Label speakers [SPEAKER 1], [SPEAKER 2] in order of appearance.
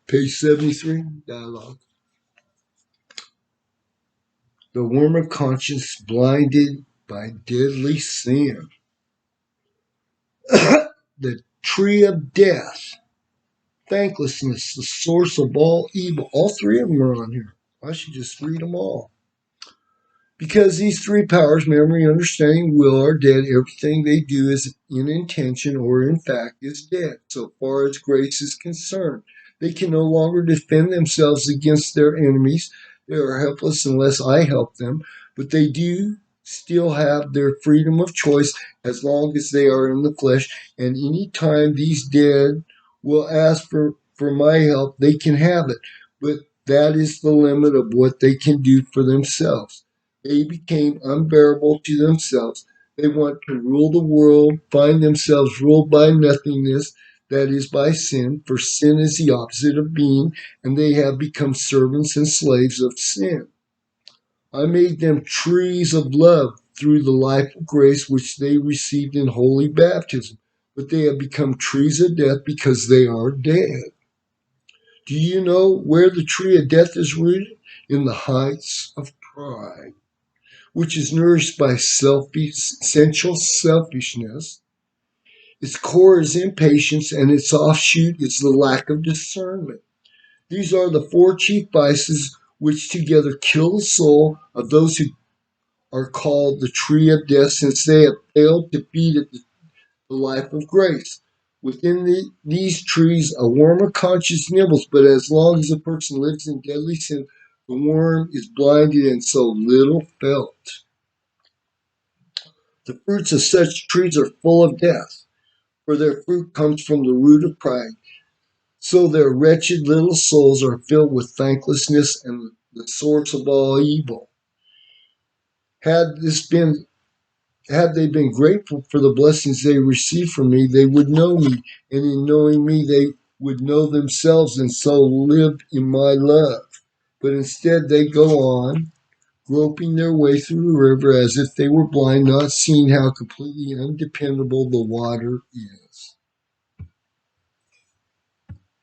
[SPEAKER 1] Page 73, dialogue. The worm of conscience blinded by deadly sin. The tree of death. Thanklessness, the source of all evil. All three of them are on here. I should just read them all. Because these three powers, memory, understanding, will, are dead, everything they do is in intention or in fact is dead, so far as grace is concerned. They can no longer defend themselves against their enemies. They are helpless unless I help them, but they do still have their freedom of choice as long as they are in the flesh, and any time these dead will ask for my help, they can have it. But that is the limit of what they can do for themselves. They became unbearable to themselves. They want to rule the world, find themselves ruled by nothingness, that is, by sin, for sin is the opposite of being, and they have become servants and slaves of sin. I made them trees of love through the life of grace which they received in holy baptism, but they have become trees of death because they are dead. Do you know where the tree of death is rooted? In the heights of pride, which is nourished by sensual selfishness. Its core is impatience, and its offshoot is the lack of discernment. These are the four chief vices which together kill the soul of those who are called the tree of death, since they have failed to feed it the life of grace. Within these trees, a worm of conscience nibbles, but as long as a person lives in deadly sin, the worm is blinded and so little felt. The fruits of such trees are full of death, for their fruit comes from the root of pride. So their wretched little souls are filled with thanklessness and the source of all evil. Had this been Had they been grateful for the blessings they received from me, they would know me, and in knowing me, they would know themselves and so live in my love. But instead, they go on, groping their way through the river as if they were blind, not seeing how completely undependable the water is.